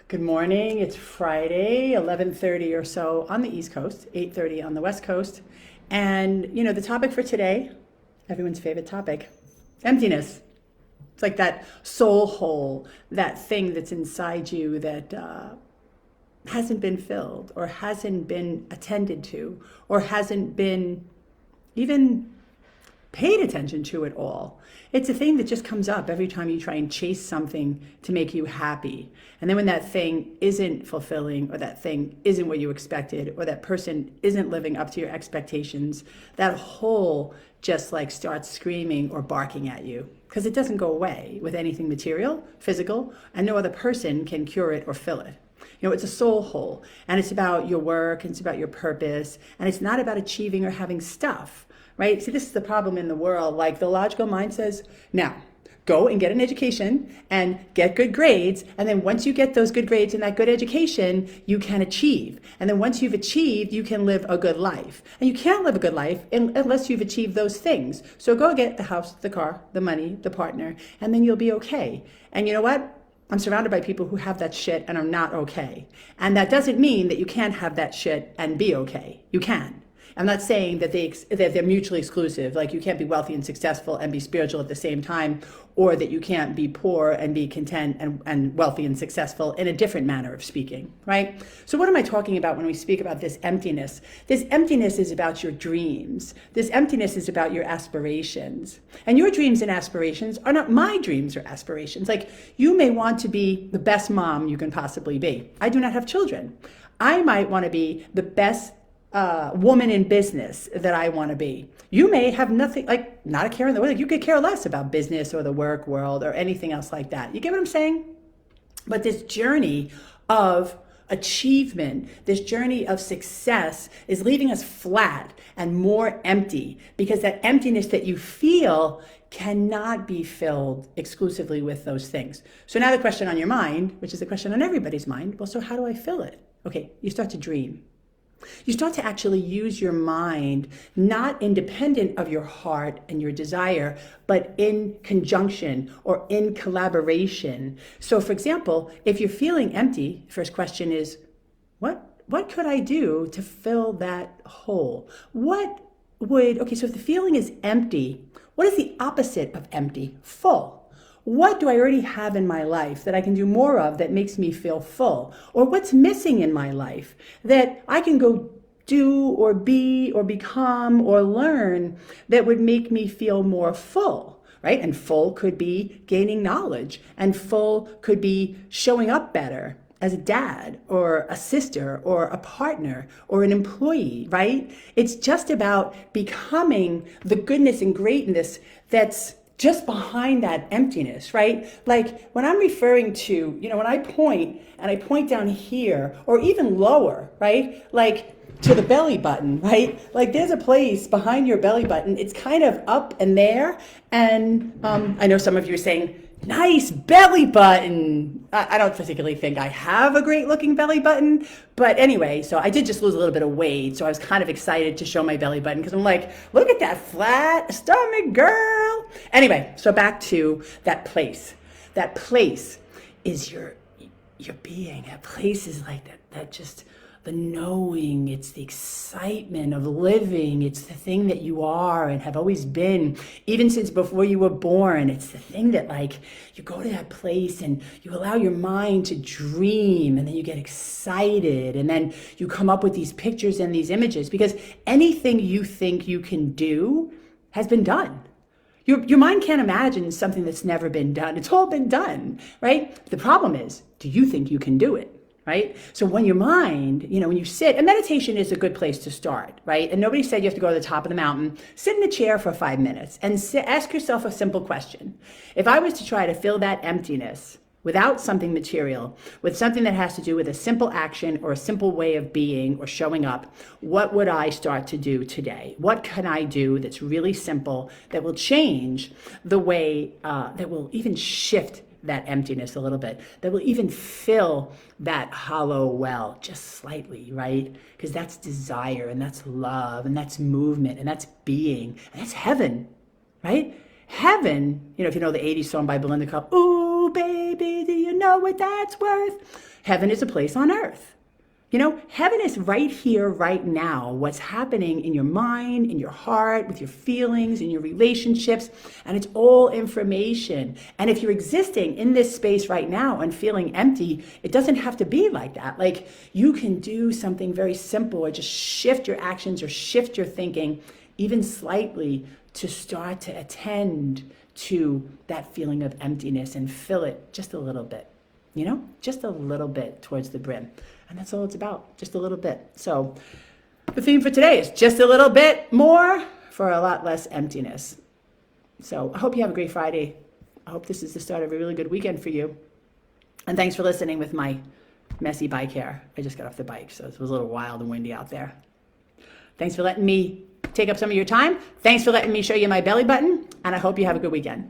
Good morning. It's Friday, 11:30 or so on the East Coast, 8:30 on the West Coast. And the topic for today, everyone's favorite topic, emptiness. It's like that soul hole, that thing that's inside you that hasn't been filled or hasn't been attended to or hasn't been even paid attention to at all. It's a thing that just comes up every time you try and chase something to make you happy. And then when that thing isn't fulfilling, or that thing isn't what you expected, or that person isn't living up to your expectations, that hole just like starts screaming or barking at you, because it doesn't go away with anything material, physical, and no other person can cure it or fill it. It's a soul hole, and it's about your work, and it's about your purpose, and it's not about achieving or having stuff. Right? See, this is the problem in the world. Like, the logical mind says, now, go and get an education and get good grades. And then once you get those good grades and that good education, you can achieve. And then once you've achieved, you can live a good life. And you can't live a good life unless you've achieved those things. So go get the house, the car, the money, the partner, and then you'll be okay. And you know what? I'm surrounded by people who have that shit and are not okay. And that doesn't mean that you can't have that shit and be okay. You can. I'm not saying that they're mutually exclusive, like you can't be wealthy and successful and be spiritual at the same time, or that you can't be poor and be content and wealthy and successful, in a different manner of speaking, right? So what am I talking about when we speak about this emptiness? This emptiness is about your dreams. This emptiness is about your aspirations. And your dreams and aspirations are not my dreams or aspirations. Like, you may want to be the best mom you can possibly be. I do not have children. I might want to be the best woman in business that I want to be. You may have nothing, like, not a care in the world. Like, you could care less about business or the work world or anything else like that. You get what I'm saying? But this journey of achievement, this journey of success is leaving us flat and more empty, because that emptiness that you feel cannot be filled exclusively with those things. So now the question on your mind, which is the question on everybody's mind, well, so how do I fill it? Okay, you start to dream. You start to actually use your mind, not independent of your heart and your desire, but in conjunction or in collaboration. So, for example, if you're feeling empty, first question is, what could I do to fill that hole? So if the feeling is empty, what is the opposite of empty? Full. What do I already have in my life that I can do more of that makes me feel full? Or what's missing in my life that I can go do or be or become or learn that would make me feel more full, right? And full could be gaining knowledge, and full could be showing up better as a dad or a sister or a partner or an employee, right? It's just about becoming the goodness and greatness that's just behind that emptiness, right? Like, when I'm referring to, when I point and I point down here or even lower, right? Like, to the belly button, right? Like, there's a place behind your belly button. It's kind of up and there. And I know some of you are saying, nice belly button. I don't particularly think I have a great looking belly button, but anyway, so I did just lose a little bit of weight, so I was kind of excited to show my belly button, because I'm like, look at that flat stomach, girl. Anyway, so back to that place. That place is your being. That place is like that just the knowing, it's the excitement of living, it's the thing that you are and have always been, even since before you were born. It's the thing that, like, you go to that place and you allow your mind to dream, and then you get excited, and then you come up with these pictures and these images, because anything you think you can do has been done. Your mind can't imagine something that's never been done. It's all been done, right? The problem is, do you think you can do it? Right? So when your mind, when you sit, and meditation is a good place to start, right? And nobody said you have to go to the top of the mountain. Sit in a chair for 5 minutes and ask yourself a simple question. If I was to try to fill that emptiness without something material, with something that has to do with a simple action or a simple way of being or showing up, what would I start to do today? What can I do that's really simple, that will change the way, that will even shift that emptiness a little bit, that will even fill that hollow well just slightly, right? Because that's desire, and that's love, and that's movement, and that's being, and that's heaven, right? Heaven, if you know the 80s song by Belinda Carlisle, ooh, baby, do you know what that's worth? Heaven is a place on earth. You know, heaven is right here, right now, what's happening in your mind, in your heart, with your feelings, in your relationships, and it's all information. And if you're existing in this space right now and feeling empty, it doesn't have to be like that. Like, you can do something very simple or just shift your actions or shift your thinking even slightly to start to attend to that feeling of emptiness and fill it just a little bit, you know, just a little bit towards the brim. And that's all it's about, just a little bit. So the theme for today is just a little bit more for a lot less emptiness. So I hope you have a great Friday. I hope this is the start of a really good weekend for you. And thanks for listening with my messy bike hair. I just got off the bike, so it was a little wild and windy out there. Thanks for letting me take up some of your time. Thanks for letting me show you my belly button. And I hope you have a good weekend.